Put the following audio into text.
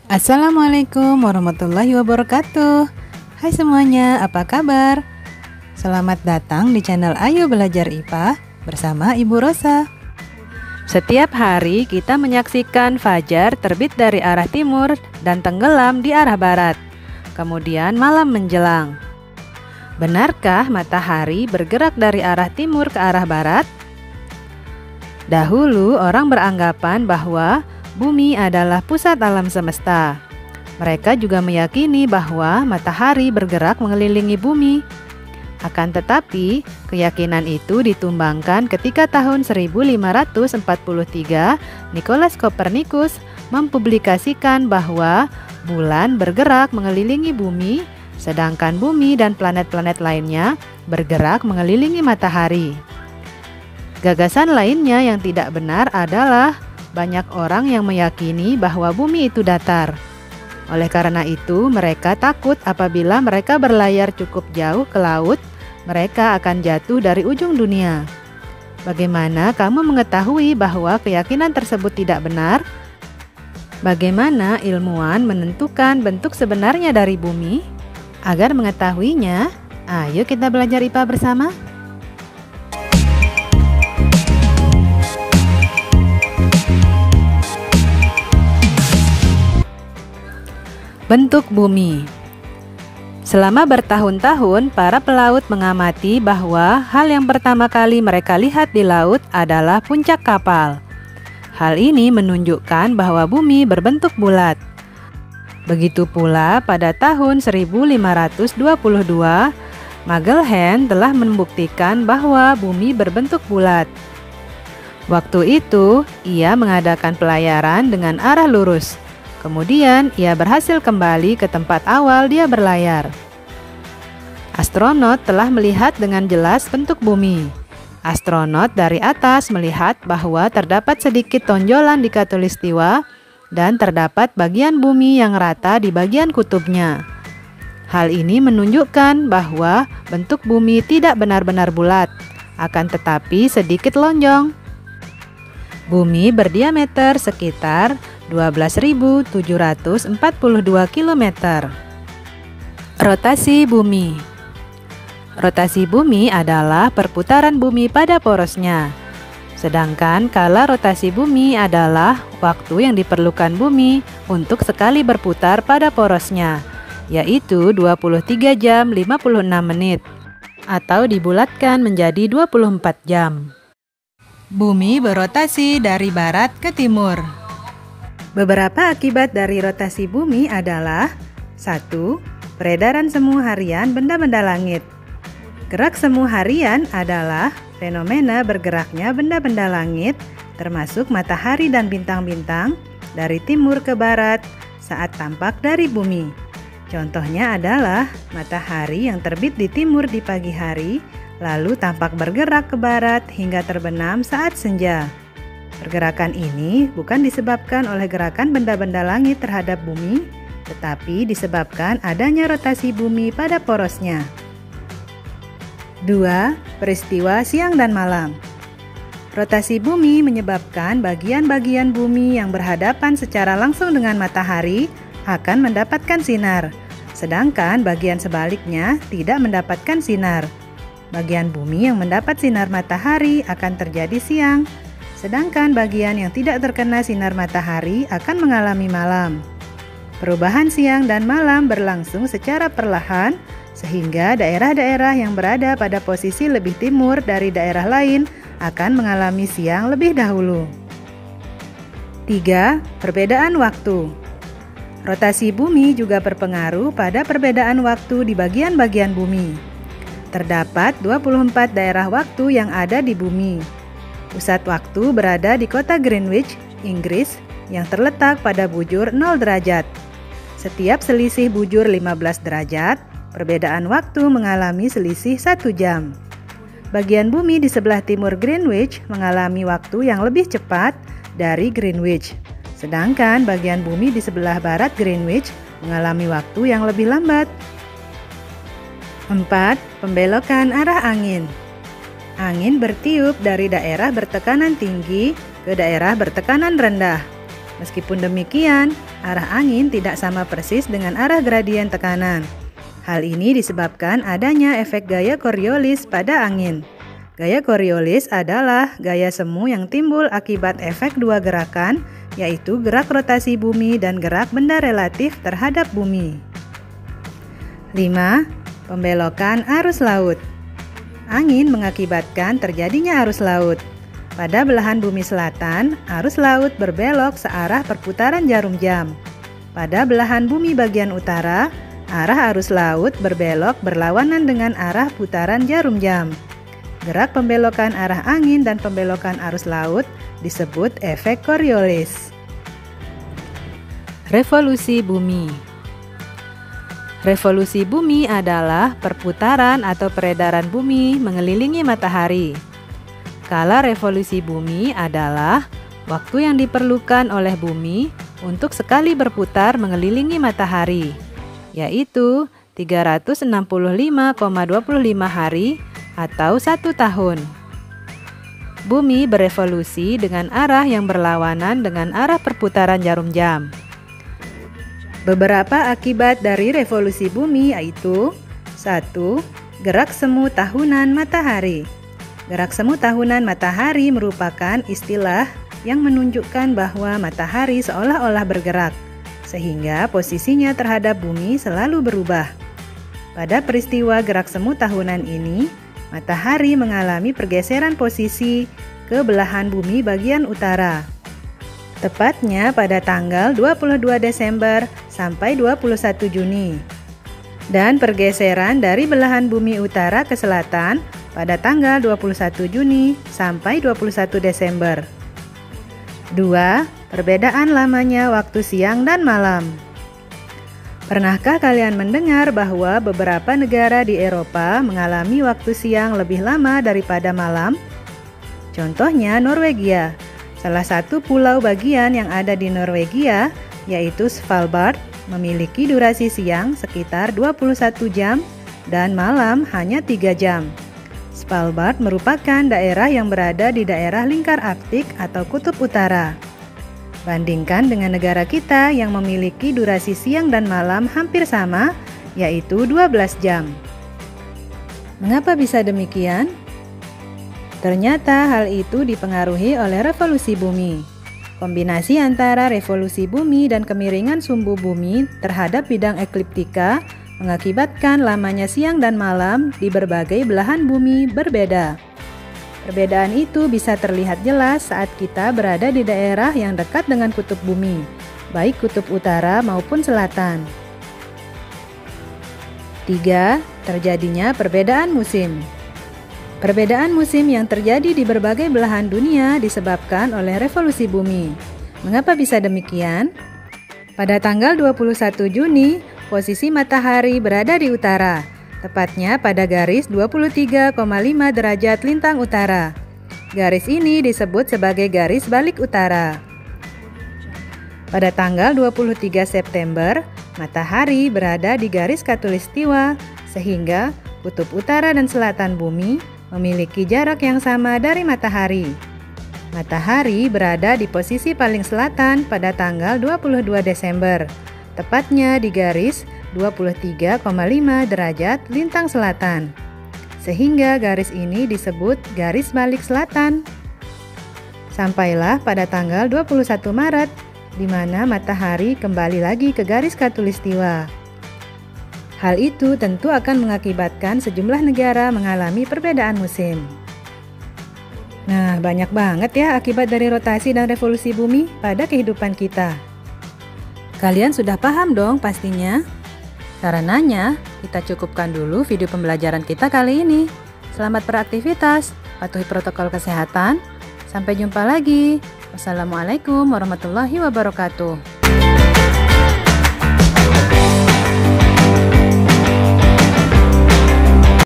Assalamualaikum warahmatullahi wabarakatuh. Hai semuanya, apa kabar? Selamat datang di channel Ayo Belajar IPA bersama Ibu Rosa. Setiap hari kita menyaksikan fajar terbit dari arah timur dan tenggelam di arah barat. Kemudian malam menjelang. Benarkah matahari bergerak dari arah timur ke arah barat? Dahulu orang beranggapan bahwa bumi adalah pusat alam semesta. Mereka juga meyakini bahwa matahari bergerak mengelilingi bumi. Akan tetapi, keyakinan itu ditumbangkan ketika tahun 1543 Nicolaus Copernicus mempublikasikan bahwa bulan bergerak mengelilingi bumi, sedangkan bumi dan planet-planet lainnya bergerak mengelilingi matahari. Gagasan lainnya yang tidak benar adalah banyak orang yang meyakini bahwa bumi itu datar. Oleh karena itu, mereka takut apabila mereka berlayar cukup jauh ke laut, mereka akan jatuh dari ujung dunia. Bagaimana kamu mengetahui bahwa keyakinan tersebut tidak benar? Bagaimana ilmuwan menentukan bentuk sebenarnya dari bumi? Agar mengetahuinya, ayo kita belajar IPA bersama. Bentuk bumi. Selama bertahun-tahun, para pelaut mengamati bahwa hal yang pertama kali mereka lihat di laut adalah puncak kapal. Hal ini menunjukkan bahwa bumi berbentuk bulat. Begitu pula pada tahun 1522, Magellan telah membuktikan bahwa bumi berbentuk bulat. Waktu itu, ia mengadakan pelayaran dengan arah lurus. Kemudian, ia berhasil kembali ke tempat awal dia berlayar. Astronot telah melihat dengan jelas bentuk bumi. Astronot dari atas melihat bahwa terdapat sedikit tonjolan di khatulistiwa dan terdapat bagian bumi yang rata di bagian kutubnya. Hal ini menunjukkan bahwa bentuk bumi tidak benar-benar bulat, akan tetapi sedikit lonjong. Bumi berdiameter sekitar 12.742 km. Rotasi bumi. Rotasi bumi adalah perputaran bumi pada porosnya. Sedangkan kala rotasi bumi adalah waktu yang diperlukan bumi untuk sekali berputar pada porosnya, yaitu 23 jam 56 menit, atau dibulatkan menjadi 24 jam. Bumi berotasi dari barat ke timur. Beberapa akibat dari rotasi bumi adalah 1. Peredaran semu harian benda-benda langit. Gerak semu harian adalah fenomena bergeraknya benda-benda langit, termasuk matahari dan bintang-bintang, dari timur ke barat saat tampak dari bumi. Contohnya adalah matahari yang terbit di timur di pagi hari, lalu tampak bergerak ke barat hingga terbenam saat senja. Pergerakan ini bukan disebabkan oleh gerakan benda-benda langit terhadap bumi, tetapi disebabkan adanya rotasi bumi pada porosnya. 2. Peristiwa siang dan malam. Rotasi bumi menyebabkan bagian-bagian bumi yang berhadapan secara langsung dengan matahari akan mendapatkan sinar, sedangkan bagian sebaliknya tidak mendapatkan sinar. Bagian bumi yang mendapat sinar matahari akan terjadi siang, sedangkan bagian yang tidak terkena sinar matahari akan mengalami malam. Perubahan siang dan malam berlangsung secara perlahan, sehingga daerah-daerah yang berada pada posisi lebih timur dari daerah lain akan mengalami siang lebih dahulu. 3. Perbedaan waktu. Rotasi bumi juga berpengaruh pada perbedaan waktu di bagian-bagian bumi. Terdapat 24 daerah waktu yang ada di bumi. Pusat waktu berada di kota Greenwich, Inggris, yang terletak pada bujur 0 derajat. Setiap selisih bujur 15 derajat, perbedaan waktu mengalami selisih 1 jam. Bagian bumi di sebelah timur Greenwich mengalami waktu yang lebih cepat dari Greenwich. Sedangkan bagian bumi di sebelah barat Greenwich mengalami waktu yang lebih lambat. 4. Pembelokan arah angin. Angin bertiup dari daerah bertekanan tinggi ke daerah bertekanan rendah. Meskipun demikian, arah angin tidak sama persis dengan arah gradien tekanan. Hal ini disebabkan adanya efek gaya Coriolis pada angin. Gaya Coriolis adalah gaya semu yang timbul akibat efek dua gerakan, yaitu gerak rotasi bumi dan gerak benda relatif terhadap bumi. 5. Pembelokan arus laut. Angin mengakibatkan terjadinya arus laut. Pada belahan bumi selatan, arus laut berbelok searah perputaran jarum jam. Pada belahan bumi bagian utara, arah arus laut berbelok berlawanan dengan arah putaran jarum jam. Gerak pembelokan arah angin dan pembelokan arus laut disebut efek Coriolis. Revolusi bumi. Revolusi bumi adalah perputaran atau peredaran bumi mengelilingi matahari. Kala revolusi bumi adalah waktu yang diperlukan oleh bumi untuk sekali berputar mengelilingi matahari, yaitu 365,25 hari atau 1 tahun. Bumi berevolusi dengan arah yang berlawanan dengan arah perputaran jarum jam. Beberapa akibat dari revolusi bumi yaitu 1. Gerak semu tahunan matahari. Gerak semu tahunan matahari merupakan istilah yang menunjukkan bahwa matahari seolah-olah bergerak, sehingga posisinya terhadap bumi selalu berubah. Pada peristiwa gerak semu tahunan ini, matahari mengalami pergeseran posisi ke belahan bumi bagian utara. Tepatnya pada tanggal 22 Desember sampai 21 Juni. Dan pergeseran dari belahan bumi utara ke selatan pada tanggal 21 Juni sampai 21 Desember. 2. Perbedaan lamanya waktu siang dan malam. Pernahkah kalian mendengar bahwa beberapa negara di Eropa mengalami waktu siang lebih lama daripada malam? Contohnya Norwegia. Salah satu pulau bagian yang ada di Norwegia, yaitu Svalbard, memiliki durasi siang sekitar 21 jam dan malam hanya 3 jam. Svalbard merupakan daerah yang berada di daerah lingkar Arktik atau kutub utara. Bandingkan dengan negara kita yang memiliki durasi siang dan malam hampir sama, yaitu 12 jam. Mengapa bisa demikian? Ternyata hal itu dipengaruhi oleh revolusi bumi. Kombinasi antara revolusi bumi dan kemiringan sumbu bumi terhadap bidang ekliptika mengakibatkan lamanya siang dan malam di berbagai belahan bumi berbeda. Perbedaan itu bisa terlihat jelas saat kita berada di daerah yang dekat dengan kutub bumi, baik kutub utara maupun selatan. 3. Terjadinya perbedaan musim. Perbedaan musim yang terjadi di berbagai belahan dunia disebabkan oleh revolusi bumi. Mengapa bisa demikian? Pada tanggal 21 Juni, posisi matahari berada di utara, tepatnya pada garis 23,5 derajat lintang utara. Garis ini disebut sebagai garis balik utara. Pada tanggal 23 September, matahari berada di garis khatulistiwa, sehingga kutub utara dan selatan bumi memiliki jarak yang sama dari matahari. Matahari berada di posisi paling selatan pada tanggal 22 Desember, tepatnya di garis 23,5 derajat lintang selatan, sehingga garis ini disebut garis balik selatan. Sampailah pada tanggal 21 Maret, di mana matahari kembali lagi ke garis khatulistiwa. Hal itu tentu akan mengakibatkan sejumlah negara mengalami perbedaan musim. Nah, banyak banget ya akibat dari rotasi dan revolusi bumi pada kehidupan kita. Kalian sudah paham dong pastinya? Karenanya, kita cukupkan dulu video pembelajaran kita kali ini. Selamat beraktivitas, patuhi protokol kesehatan. Sampai jumpa lagi. Wassalamualaikum warahmatullahi wabarakatuh.